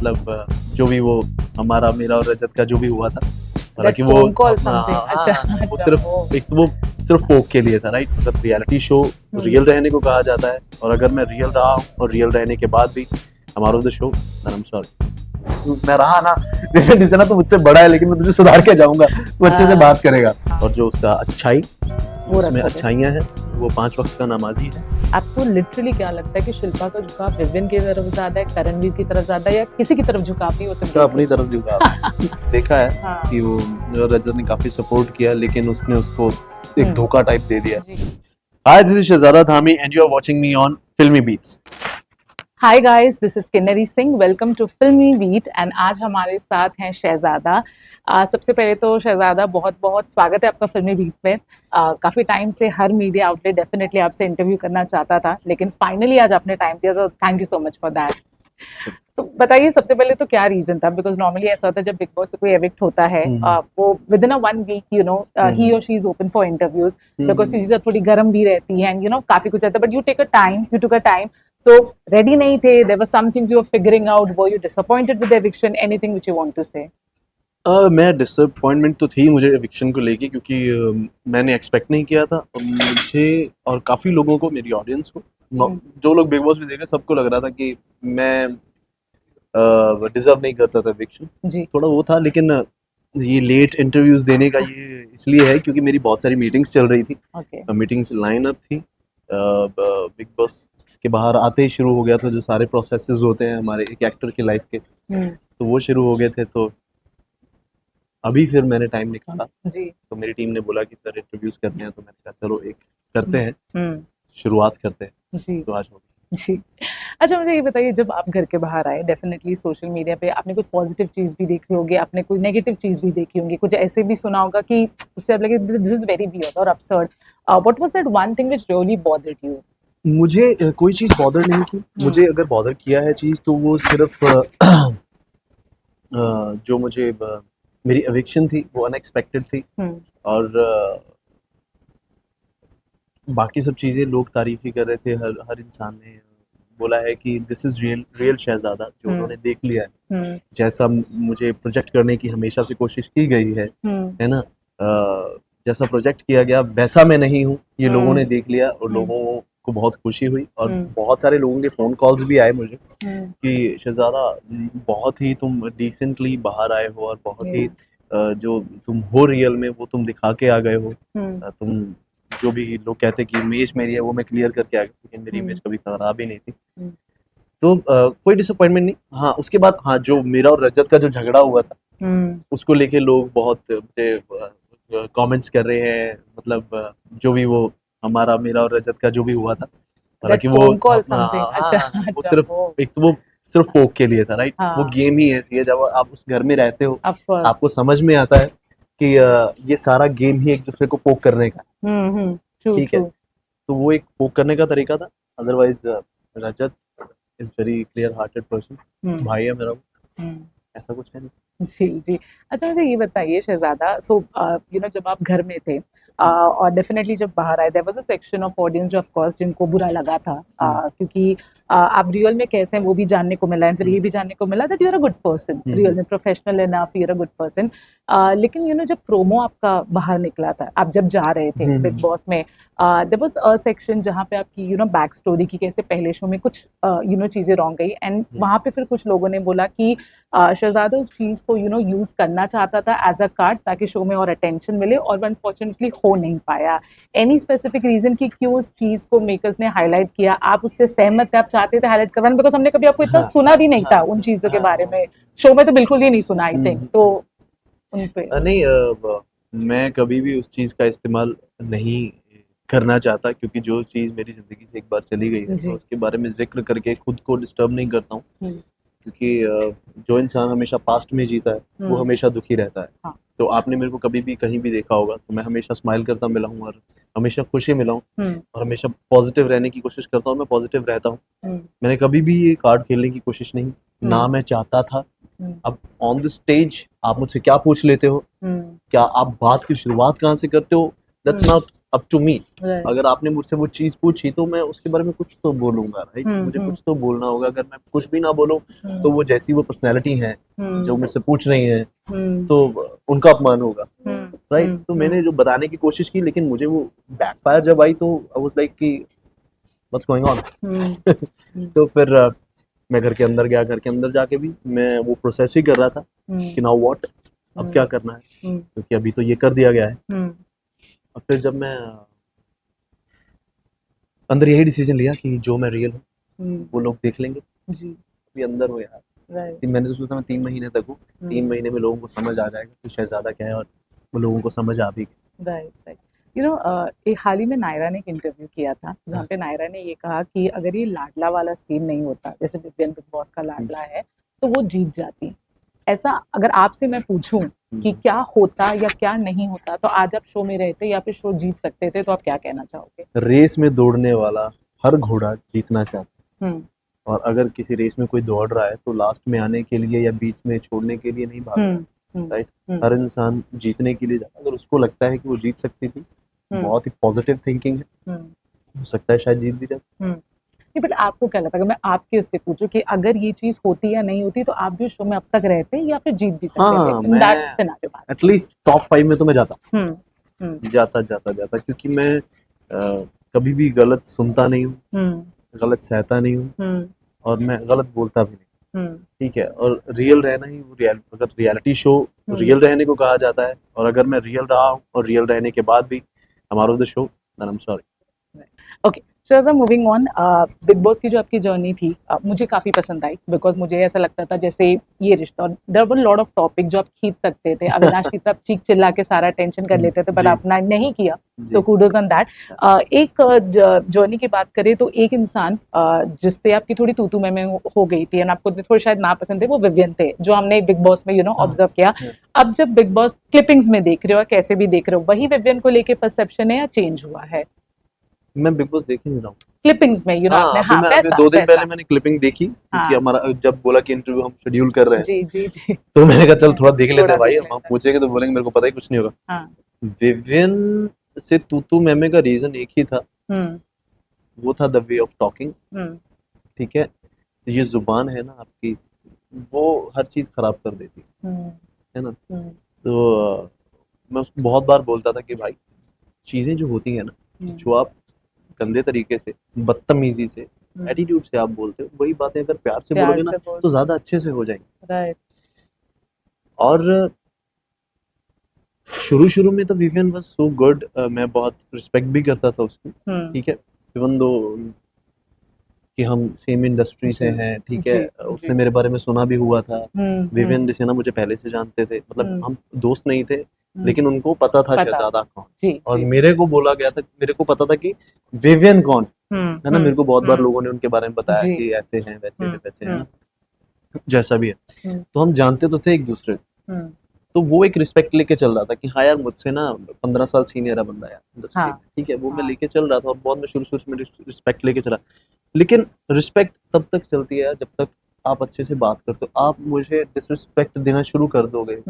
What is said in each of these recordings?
मतलब जो भी वो हमारा मेरा और रजत का जो भी हुआ था, हालांकि That वो phone call हाँ, something. हाँ, अच्छा, हाँ, वो अच्छा, सिर्फ ओ। एक तो वो सिर्फ पोक के लिए था, राइट। मतलब रियलिटी शो रियल रहने को कहा जाता है, और अगर मैं रियल रहा हूँ और रियल रहने के बाद भी हमारा the show, I am sorry, मैं रहा ना डिफरेंट ना, तो मुझसे बड़ा है, लेकिन मैं तुझे सुधार के जाऊंगा, तू अच्छे से बात करेगा। और जो उसका अच्छाई, वो उसमें रखोगे। अच्छाइयाँ हैं, वो 5 वक्त का नमाजी है। आपको लिटरली क्या लगता है कि शिल्पा का झुकाव विविन की तरफ ज्यादा है, करणवीर की तरफ ज्यादा है, या किसी की तरफ झुकाव नहीं, वो उसका सिर्फ अपनी तरफ झुका देखा है हाँ। कि वो रजत ने काफी सपोर्ट किया, लेकिन उसने उसको एक धोखा टाइप दे दिया। जी। Hi, this is Shehzada Dhami and you are watching me on filmy beats. Hi guys, this is Kinnari Singh, welcome to filmy beat. And आज हमारे साथ हैं शहजादा। सबसे पहले तो शहजादा, बहुत बहुत स्वागत है आपका फिल्मी बीट में। काफी टाइम से हर मीडिया आउटलेट डेफिनेटली आपसे इंटरव्यू करना चाहता था, लेकिन फाइनली आज आपने टाइम दिया, तो thank you so much for that. तो बताइए सबसे पहले तो क्या रीजन था, बिकॉज नॉर्मली ऐसा होता है जब बिग बॉस से कोई एविक्ट होता है, वो विद इन अ 1 वीक ही और she is open for interviews, because चीजें थोड़ी गर्म भी रहती हैं, एंड काफी कुछ आता है, but you took a time. So ready nahi the, there were some things you were figuring out. Were you disappointed with the eviction? Anything which you want to say? मैं डिसअपॉइंटमेंट तो थी मुझे eviction को लेके, क्योंकि मैंने expect नहीं किया था, और मुझे और काफ़ी लोगों को, मेरी ऑडियंस को, जो लोग बिग बॉस भी देखे, सबको लग रहा था कि मैं डिजर्व नहीं करता था एविक्शन। जी। थोड़ा वो था, लेकिन ये लेट इंटरव्यूज देने का ये इसलिए है क्योंकि मेरी बहुत सारी मीटिंग्स चल रही थी। मीटिंग्स लाइन अप थी, बिग बॉस के बाहर आते ही शुरू हो गया था, जो सारे प्रोसेसेस होते हैं हमारे एक एक्टर की लाइफ के, तो वो शुरू हो गए थे। तो अभी फिर मैंने टाइम निकाला जी। तो मेरी टीम ने बोला कि सर इंटरव्यूज करते हैं, तो मैंने कहा चलो एक करते हैं, शुरुआत करते हैं। जी। तो आज हो गई। जी। अच्छा, मुझे ये बताइए, जब आप घर के बाहर आए, डेफिनेटली सोशल मीडिया पे आपने कुछ पॉजिटिव चीज भी देखी होगी, आपने कोई नेगेटिव चीज भी देखी होगी, कुछ ऐसे भी सुना होगा कि उससे आप लगे दिस इज वेरी वियर्ड और absurd. What was that one thing which really bothered you? मुझे कोई चीज़ बॉदर नहीं की। मुझे अगर बॉदर किया है चीज़, तो वो सिर्फ जो मुझे मेरी एविक्शन थी वो अनएक्सपेक्टेड थी, और बाकी सब चीज़ें लोग तारीफ ही कर रहे थे। हर इंसान ने बोला है कि दिस इज रियल शहजादा, जो उन्होंने देख लिया है, जैसा मुझे प्रोजेक्ट करने की हमेशा से कोशिश की गई है ना, जैसा प्रोजेक्ट किया गया वैसा मैं नहीं हूँ, ये लोगों ने देख लिया, और लोगों को बहुत खुशी हुई, और बहुत सारे लोगों के फोन कॉल्स भी आए मुझे कि शहजादा, बहुत ही तुम डिसेंटली बाहर आए हो, और बहुत ही जो तुम हो रियल में वो तुम दिखा के आ गए हो। तुम जो भी लोग कहते हैं कि इमेज मेरी है, वो मैं क्लियर करके आ गया, लेकिन मेरी इमेज कभी खराब ही नहीं थी। तो कोई डिसअपॉइंटमेंट नहीं। हाँ, उसके बाद हाँ, जो मेरा और रजत का जो झगड़ा हुआ था, उसको लेके लोग बहुत मुझे कमेंट्स कर रहे हैं, मतलब जो भी वो हमारा मेरा और रजत का जो भी हुआ था, हालांकि वो वो सिर्फ एक तो वो सिर्फ पोक के लिए था, राइट। वो गेम ही ऐसी है, जब आप उस घर में रहते हो आपको समझ में आता है कि ये सारा गेम ही एक दूसरे को पोक करने का, ठीक है। तो वो एक पोक करने का तरीका था। Otherwise Rajat is very clear hearted person, भाई है मेरा, ऐसा कुछ है नहीं। जी जी। अच्छा, मुझे ये बताइए शहजादा, सो जब आप घर में थे और डेफिनेटली जब बाहर आए, there was a section of audience जो ऑफ कोर्स जिनको बुरा लगा था, क्योंकि आप रियल में कैसे हैं वो भी जानने को मिला, एंड फिर ये भी जानने को मिला that you are a good person, real में professional enough, you are a good person. लेकिन जब प्रोमो आपका बाहर निकला था, आप जब जा रहे थे बिग बॉस में, देयर वाज अ सेक्शन जहाँ पे आपकी बैक स्टोरी की, कैसे पहले शो में कुछ चीजें रॉन्ग गई, एंड वहाँ पे फिर कुछ लोगों ने बोला कि शहजादा उस चीज को यूज करना चाहता था एज अ कार्ड, ताकि शो में और अटेंशन मिले, और वो अनफॉर्चुनेटली हो नहीं पाया। एनी स्पेसिफिक रीजन कि क्यों उस चीज को मेकर्स ने हाईलाइट किया? आप उससे सहमत थे, आप चाहते थे हाईलाइट करवाना, बिकॉज हमने कभी आपको इतना सुना भी नहीं था उन चीजों के बारे में, शो में तो बिल्कुल ही नहीं सुना, आई थिंक। तो उन पे नहीं, मैं कभी भी उस चीज का इस्तेमाल नहीं करना चाहता, क्योंकि जो चीज मेरी जिंदगी से एक बार चली गई है, तो उसके बारे में जिक्र करके खुद को डिस्टर्ब नहीं करता हूँ, क्योंकि जो इंसान हमेशा पास्ट में जीता है वो हमेशा दुखी रहता है। हाँ। तो आपने मेरे को कभी भी कहीं भी देखा होगा, तो मैं हमेशा स्माइल करता मिला हूँ, और हमेशा खुशी मिला हूँ, और हमेशा पॉजिटिव रहने की कोशिश करता हूँ, मैं पॉजिटिव रहता हूँ। मैंने कभी भी ये कार्ड खेलने की कोशिश नहीं, ना मैं चाहता था। अब ऑन द स्टेज आप मुझसे क्या पूछ लेते हो, क्या आप बात की शुरुआत कहाँ से करते हो, that's not up to me. Right. अगर आपने मुझसे वो चीज पूछी तो मैं उसके बारे में कुछ तो बोलूंगा, राइट? मुझे कुछ तो बोलना होगा। अगर मैं कुछ भी ना बोलूं तो वो जैसी वो पर्सनैलिटी है जो मुझसे पूछ रही है तो उनका अपमान होगा, राइट? तो मैंने जो बताने की कोशिश की, लेकिन मुझे वो बैकफायर जब आई तो आई वाज लाइक कि व्हाट्स गोइंग ऑन। तो फिर मैं घर के अंदर गया। घर के अंदर जाके भी मैं वो प्रोसेस ही कर रहा था कि नाउ व्हाट, अब क्या करना है, क्योंकि अभी तो ये कर दिया गया है। और फिर जब मैं अंदर यही डिसीजन लिया कि जो मैं रियल हूँ वो लोग देख लेंगे। अभी अंदर हो यार, मैंने तो सोचा मैं 3 महीने तक हूँ, 3 महीने में लोगों को समझ आ जाएगा कि शहजादा क्या है, और वो लोगों को समझ आ भी गई। राइट। यू नो, एक हाल ही में नायरा ने एक इंटरव्यू किया था जहाँ पे नायरा ने ये कहा कि अगर ये लाडला वाला सीन नहीं होता, जैसे विवियन बिग बॉस का लाडला है, तो वो जीत जाती। ऐसा अगर आपसे मैं पूछूं कि क्या होता या क्या नहीं होता, तो आज आप शो में रहते या फिर शो जीत सकते थे, तो आप क्या कहना चाहोगे? रेस में दौड़ने वाला हर घोड़ा जीतना चाहता है, और अगर किसी रेस में कोई दौड़ रहा है तो लास्ट में आने के लिए या बीच में छोड़ने के लिए नहीं भाग रहा, राइट? हर इंसान जीतने के लिए जाता है। अगर उसको लगता है कि वो जीत सकती थी, बहुत ही पॉजिटिव थिंकिंग है, हो सकता है शायद जीत भी जाती। नहीं, बट आपको क्या लगता है, अगर मैं आपके उससे पूछूं कि अगर ये चीज होती या नहीं होती, तो आप भी शो में अब तक रहते या फिर जीत भी सकते हाँ, थे? मैं एटलीस्ट टॉप 5 में तो मैं जाता, जाता, क्योंकि मैं कभी भी गलत सुनता नहीं हूँ, गलत सहता नहीं हूँ, और मैं गलत बोलता भी नहीं, ठीक है? और रियल रहना ही वो अगर रियलिटी शो रियल रहने को कहा जाता है, और अगर मैं रियल रहा हूँ और रियल रहने के बाद भी I'm out of the show, then I'm sorry. Okay. Shehzada, moving on, Bigg Boss की जो आपकी जर्नी थी मुझे काफ़ी पसंद आई, बिकॉज मुझे ऐसा लगता था जैसे ये रिश्ता, there were lot of topic जो आप खींच सकते थे। अविनाश की तरफ चीख चिल्ला के सारा टेंशन कर लेते थे, पर आपने नहीं किया, सो कूडोज ऑन दैट। एक जर्नी की बात करें तो एक इंसान जिससे आपकी थोड़ी तू में हो गई थी, आपको थोड़ी शायद ना पसंद थे, वो विवियन थे, जो हमने बिग बॉस में ऑब्जर्व किया। अब जब बिग बॉस क्लिपिंग्स में देख रहे हो, कैसे भी देख रहे हो, वही विवियन को लेके परसेप्शन है या चेंज हुआ है? मैं बिग बॉस देख ही नहीं रहा हूँ क्लिपिंग्स में, आपने अभी 2 दिन पहले मैंने क्लिपिंग देखी, क्योंकि हमारा जब बोला कि इंटरव्यू हम शेड्यूल कर रहे हैं, जी, तो मैंने कहा चल थोड़ा देख लेते हैं भाई, हम पूछेंगे तो बोलेंगे मेरे को पता ही कुछ नहीं होगा। विवियन से तू मैमे का रीजन एक ही था, वो था द वे ऑफ टॉकिंग, ठीक है? ये जुबान है ना आपकी, वो हर चीज खराब कर देती है ना। तो मैं उसको बहुत बार बोलता था कि भाई चीजें जो होती है ना, जो आप गंदे तरीके से, बदतमीजी से, एटीट्यूड से आप बोलते हो, वही बातें अगर प्यार से बोलोगे ना तो ज्यादा अच्छे से हो जाएंगे। राइट। और शुरू में तो विवियन वाज सो गुड, मैं बहुत रिस्पेक्ट भी करता था उसकी, ठीक है? इवन दो कि हम सेम इंडस्ट्री से हैं, ठीक है? उसने मेरे बारे में सुना भी हुआ था। विवियन जैसे ना मुझे पहले से जानते थे, मतलब हम दोस्त नहीं थे, लेकिन उनको पता था शहजादा कौन, और मेरे को बोला गया था, मेरे को पता था कि विवियन कौन है ना। मेरे को बहुत बार लोगों ने उनके बारे में बताया कि ऐसे हैं, वैसे हैं, वैसे हैं, जैसा भी है। तो हम जानते तो थे एक दूसरे, तो वो एक रिस्पेक्ट लेके चल रहा था कि हाँ यार मुझसे ना 15 साल सीनियर है बंदा यार इंडस्ट्री में, ठीक है? वो मैं लेके चल रहा था, और बहुत मैं शुरू में रिस्पेक्ट लेके चला। लेकिन रिस्पेक्ट तब तक चलती है जब तक आप अच्छे से बात करते हो। आप मुझे डिसरिस्पेक्ट देना शुरू कर दोगे,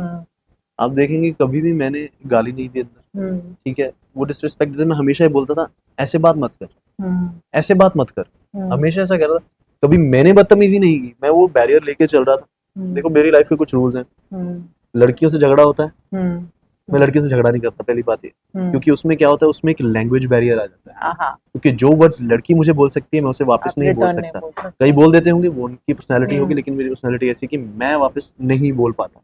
आप देखेंगे कभी भी मैंने गाली नहीं दी अंदर, ठीक है? वो डिसरिस्पेक्ट देते, मैं हमेशा ही बोलता था ऐसे बात मत कर, ऐसे बात मत कर, हमेशा ऐसा कर रहा था। कभी मैंने बदतमीजी नहीं की, मैं वो बैरियर लेके चल रहा था। देखो मेरी लाइफ के कुछ रूल्स हैं, लड़कियों से झगड़ा होता है, मैं लड़कियों से झगड़ा नहीं करता, पहली बात ये, क्योंकि उसमें क्या होता है, उसमें एक लैंग्वेज बैरियर आ जाता है, क्योंकि जो वर्ड्स लड़की मुझे बोल सकती है मैं उसे वापस नहीं बोल सकता। कई बोल देते होंगे, वो उनकी पर्सनैलिटी होगी, लेकिन मेरी पर्सनैलिटी ऐसी कि मैं वापस नहीं बोल पाता,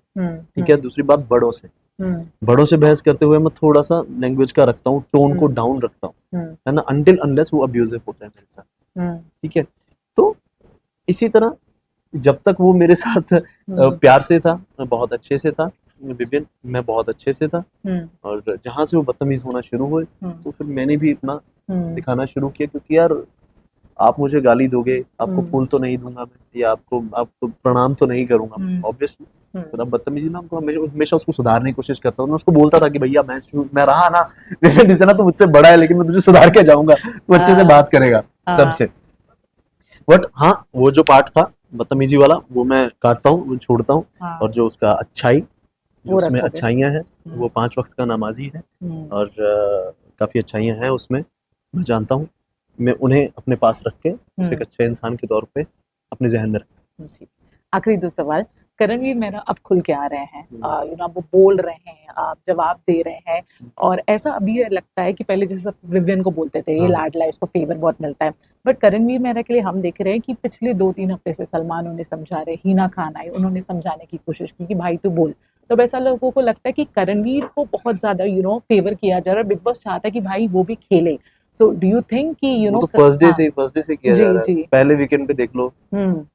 ठीक है? दूसरी बात, बड़ों से बहस करते हुए मैं थोड़ा सा लैंग्वेज का रखता हूँ, टोन को डाउन रखता हूँ, है ना, अनटिल अनलेस वो अब्यूजिव होता है मेरे साथ, ठीक है? तो इसी तरह जब तक वो मेरे साथ प्यार से था, बहुत अच्छे से था विवियन, मैं बहुत अच्छे से था, और जहां से वो बदतमीज होना शुरू हुए तो फिर मैंने भी अपना दिखाना शुरू किया, क्योंकि यार आप मुझे गाली दोगे, आपको फूल तो नहीं दूंगा मैं, या आपको प्रणाम तो नहीं करूंगा ऑब्वियसली। तो अब बदतमीजी ना, हमको हमेशा उसको सुधारने की कोशिश करता हूँ। मैं उसको बोलता था कि भैया मैं रहा ना विवियन ना, तो मुझसे बड़ा है, लेकिन मैं तुझे सुधार के जाऊंगा, तू अच्छे से बात करेगा सबसे। बट हाँ, वो जो पार्ट था बदतमीजी वाला, वो मैं काटता हूँ, वो छोड़ता हूँ, और जो उसका अच्छाई, जो उसमें अच्छाइयाँ हैं, वो 5 वक्त का नमाजी है, और काफ़ी अच्छाइयाँ हैं उसमें, मैं जानता हूँ। मैं उन्हें अपने पास रख के उसे एक अच्छे इंसान के तौर पे अपने ज़हन में रखता जी। आखिरी 2 सवाल, करणवीर मेहरा अब खुल के आ रहे हैं, हूँ। यू नो अब वो बोल रहे हैं, आप जवाब दे रहे हैं और ऐसा अभी ये लगता है कि पहले जैसे सब विवियन को बोलते थे, ये हाँ। लाडला है, इसको फेवर बहुत मिलता है। बट करणवीर मेहरा के लिए हम देख रहे हैं कि पिछले 2-3 हफ्ते से सलमान उन्हें समझा रहे, हिना खान आई, उन्होंने समझाने की कोशिश की कि भाई तू बोल। तो अब ऐसा लोगों को लगता है कि करणवीर को बहुत ज़्यादा फेवर किया जा रहा है और बिग बॉस चाहता है कि भाई वो भी खेले। सो डू यू थिंक कि वो तो फर्स्ट हाँ, डे से किया जा जी, रहा है। जी। पहले वीकेंड पे देख लो हुँ,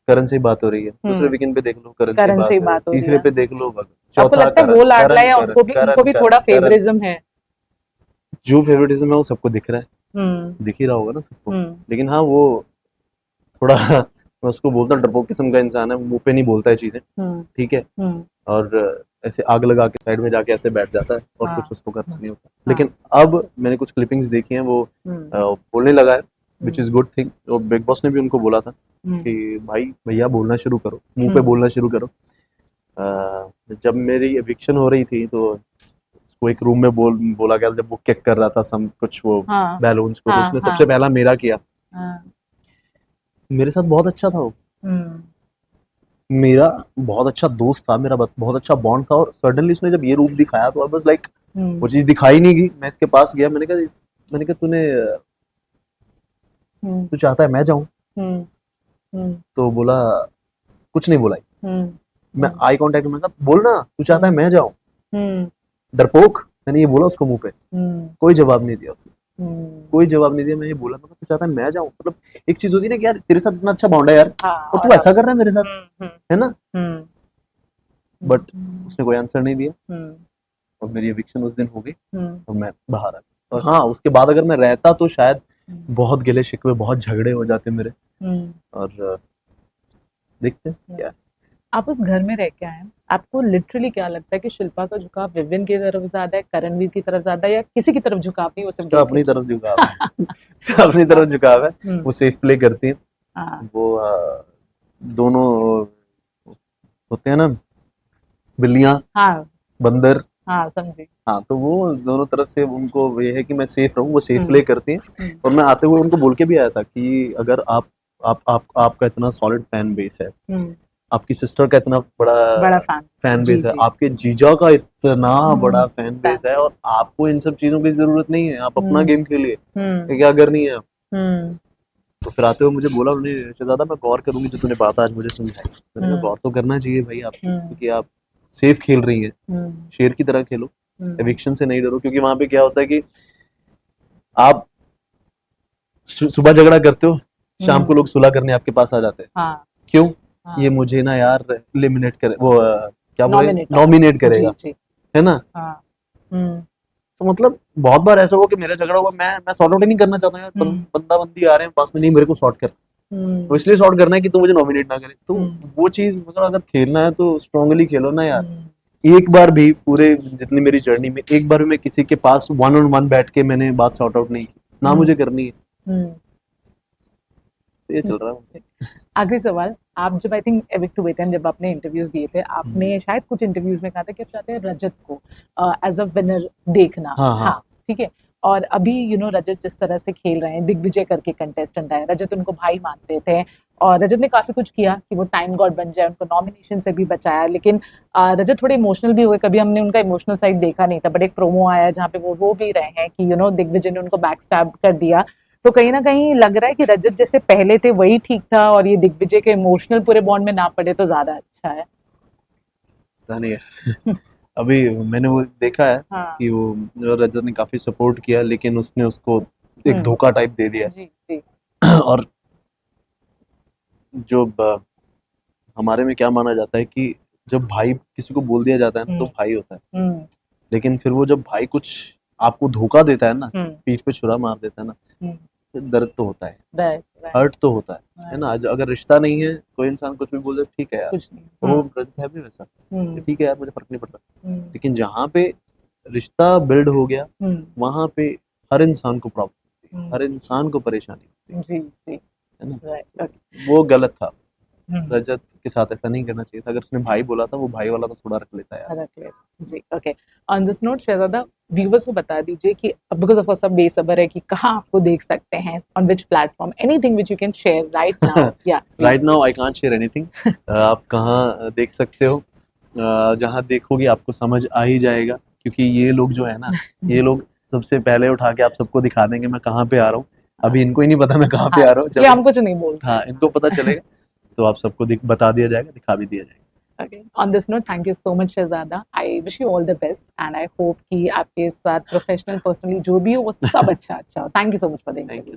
करण से ही बात हो रही है, दूसरे हुँ। वीकेंड पे देख लो करण से ही करण से बात ही हो रही है, बात हो रही तीसरे है। पे देख लो आपको चौथा लगता है करण वो लाडला करण है, करण उनको भी करण थोड़ा करण करण फेवरिज्म है? जो फेवरेटिज्म है वो सबको दिख रहा है, हुँ, दिख ही रहा होगा ना सबको। हुँ, लेकिन हाँ वो थोड़ा मैं उसको बोलता हूँ डरपोक किस्म का इंसान है, मुंह पे नहीं बोलता है चीजें, हुँ, ठीक है, हुँ, और ऐसे आग लगा के साइड में जाके ऐसे बैठ जाता है और हाँ, कुछ उसको करना नहीं होता। हाँ, लेकिन अब मैंने कुछ क्लिपिंग्स देखी हैं, वो हुँ, बोलने लगा है, विच हुँ, इज गुड थिंग। और बिग बॉस ने भी उनको बोला था हुँ, कि भाई भैया बोलना शुरू करो, मुंह पे हुँ, बोलना शुरू करो। जब मेरी एविक्शन हो रही थी तो उसको एक रूम में बोला गया, जब वो किक कर रहा था सम कुछ वो हाँ, बैलून्स को, तो हाँ, उसने हाँ, सबसे पहला मेरा किया। हाँ, मेरे साथ बहुत अच्छा था वो, हुँ, मेरा बहुत अच्छा दोस्त था, मेरा बहुत अच्छा बॉन्ड था, और सडनली उसने जब ये रूप दिखाया तो आई वाज लाइक, वो हुँ, चीज दिखाई नहीं गई। मैं इसके पास गया, मैंने कहा तूने हुँ, तू चाहता है मैं जाऊं? हुँ, हुँ, तो बोला कुछ नहीं बोला। हुँ, मैं हुँ, आई कांटेक्ट में कहा बोलना तू चाहता है हुँ, मैं जाऊं, हुँ, डरपोक, मैंने ये बोला उसको मुंह पे। हुँ, कोई जवाब नहीं दिया उसने, हुँ, कोई जवाब नहीं दिया। मैं ये बोला, मैं तू चाहता है मैं जाऊं, मतलब एक चीज होती है ना कि यार तेरे साथ इतना अच्छा बॉन्ड है यार, हाँ और और तू आप ऐसा कर रहा है मेरे साथ, हुँ, हुँ, है ना। हुँ, बट हुँ, उसने कोई आंसर नहीं दिया हुँ, और मेरी एविक्शन उस दिन हो गई हुँ, और मैं बाहर आ गया। और हाँ, उसके बाद अगर मैं रहता तो शायद हुँ, बहुत गिले शिकवे, बहुत झगड़े हो जाते मेरे। हुँ, और देखते हैं हुँ। क्या है। आप उस घर में रह के आए हैं, आपको लिटरली क्या लगता है कि शिल्पा का झुकाव विविन की तरफ ज़्यादा है, करणवीर की तरफ ज़्यादा है या किसी की तरफ झुकाव नहीं, वो सिर्फ उसका देख के अपनी तरफ झुकाव है। उसका अपनी हाँ, तरफ झुकाव है। हुँ, वो सेफ प्ले करती है। हाँ, वो दोनों होते हैं ना, बिल्लियां, हाँ, बंदर। हाँ, समझी। हाँ, तो वो दोनों तरफ से उनको ये है कि मैं सेफ रहूं, वो सेफ हुँ, प्ले करती हैं। हुँ, और मैं आते हुए उनको बोल के भी आया था कि अगर आपका इतना सॉलिड फैन बेस है, हुँ, आपकी सिस्टर का इतना बड़ा बड़ा फैन। फैन जी, बेस है, जी। आपके जीजा का इतना हुँ, बड़ा फैन फैन बेस है, बेस। और आपको इन सब चीजों की जरूरत नहीं है, आप अपना हुँ, गेम खेलिए, ये हुँ, क्या करनी है। हुँ, तो फिर आते हुए मुझे बोला उन्होंने, शहजादा मैं गौर करूंगी जो तूने बात आज मुझे समझाई। मैंने कहा हुँ, गौर तो करना चाहिए भाई आपको, हुँ, क्योंकि आप सेफ खेल रही हैं, हुँ, शेर की तरह खेलो, हुँ, एविक्शन से नहीं डरो। क्योंकि वहां पे क्या होता है कि आप सुबह झगड़ा करते हो, शाम को हुँ, लोग सुलह करने आपके पास आ जाते हैं। हाँ, क्यों? ये हाँ, मुझे ना यार एलिमिनेट करे, वो क्या बोले, नॉमिनेट। नॉमिनेट जी, करेगा, जी, है ना। हाँ, हुँ, तो मतलब बहुत बार ऐसा हुआ कि मेरा झगड़ा हुआ, मैं सॉर्ट आउट ही नहीं करना चाहता यार, हुँ, बंदा बंदी आ रहे हैं पास में, नहीं मेरे को सॉर्ट कर, तो हुँ, इसलिए सॉर्ट करना है कि तू मुझे नॉमिनेट ना करे। तो हुँ, वो चीज मतलब अगर खेलना है तो स्ट्रांगली खेलो ना यार। हुँ, एक बार भी पूरे जितनी मेरी जर्नी में, एक बार भी मैं किसी के पास वन ऑन वन बैठ के मैंने बात सॉर्ट आउट नहीं की, ना हुँ, मुझे करनी है। हुँ, तो ये हुँ। चल रहा है। आखिरी सवाल, आप जब आई थिंक एविक्ट हुए थे एंड जब आपने इंटरव्यूज़ दिए थे, हम्म। आपने शायद कुछ इंटरव्यूज़ में कहा था कि आप चाहते हैं रजत को एज़ अ विनर देखना। हाँ हाँ। हाँ, ठीक है। और अभी रजत जिस तरह से खेल रहे हैं, दिग्विजय करके कंटेस्टेंट आए, रजत उनको भाई मानते थे और रजत ने काफ़ी कुछ किया कि वो टाइम गॉड बन जाए, उनको नॉमिनेशन से भी बचाया। लेकिन रजत थोड़े इमोशनल भी हुए, कभी हमने उनका इमोशनल साइड देखा नहीं था, बट एक प्रोमो आया जहाँ पे वो रो भी रहे हैं कि दिग्विजय ने उनको बैक स्टैब कर दिया। तो कहीं न कहीं लग रहा है कि रजत जैसे पहले थे वही ठीक था और ये दिग्विजय के इमोशनल पूरे बॉन्ड में ना पड़े तो ज़्यादा अच्छा है। पता नहीं है। अभी मैंने वो देखा है हाँ। कि वो रजत ने काफी सपोर्ट किया, लेकिन उसने उसको एक हुँ। धोखा टाइप दे दिया। जी, जी। और जो हमारे में क्या माना जाता है कि जब भाई किसी को बोल दिया जाता है ना हुँ, तो भाई होता है, हुँ, लेकिन फिर वो जब भाई कुछ आपको धोखा देता है ना, हुँ, पीठ पे छुरा मार देता है ना, हुँ। फिर दर्द तो होता है, राइट, राइट, हर्ट तो होता है राइट। ना। अगर रिश्ता नहीं है, कोई इंसान कुछ भी बोल दे ठीक है यार, कुछ नहीं। तो वो हुँ, रजत है भी वैसा कि हुँ, ठीक है यार मुझे फर्क नहीं पड़ता। हुँ, लेकिन जहाँ पे रिश्ता बिल्ड हो गया, हुँ, वहाँ पे हर इंसान को प्रॉब्लम होती है, हुँ। हर इंसान को परेशानी होती जी, जी। है ना। राइट, तो ओके। वो गलत था। रजत के साथ ऐसा नहीं करना चाहिए था। अगर उसने भाई बोला था, वो भाई वाला तो थोड़ा रख लेता यार। रख ले जी। Okay, on this note Shehzada, viewers को बता दीजिए कि बिकॉज ऑफ कोर्स सब बेसब्र है कि कहाँ आपको देख सकते हैं, on which platform, anything which you can share right now. या right now I can't share anything. आप कहाँ देख सकते हो, जहाँ देखोगे आपको समझ आ ही जाएगा, क्योंकि ये लोग जो है ना, ये लोग सबसे पहले उठा के आप सबको दिखा देंगे मैं कहाँ पे आ रहा हूँ। अभी इनको ही नहीं पता मैं कहाँ पे आ रहा हूँ। कि हम कुछ नहीं बोल रहे। हाँ, इनको पता चलेगा तो आप सबको बता दिया जाएगा, दिखा भी दिया जाएगा। Okay. On this note, thank you so much, Shahzada. I wish you all the best, and I hope कि आपके साथ प्रोफेशनल पर्सनली जो भी हो वो सब अच्छा हो. Thank you so much for the interview.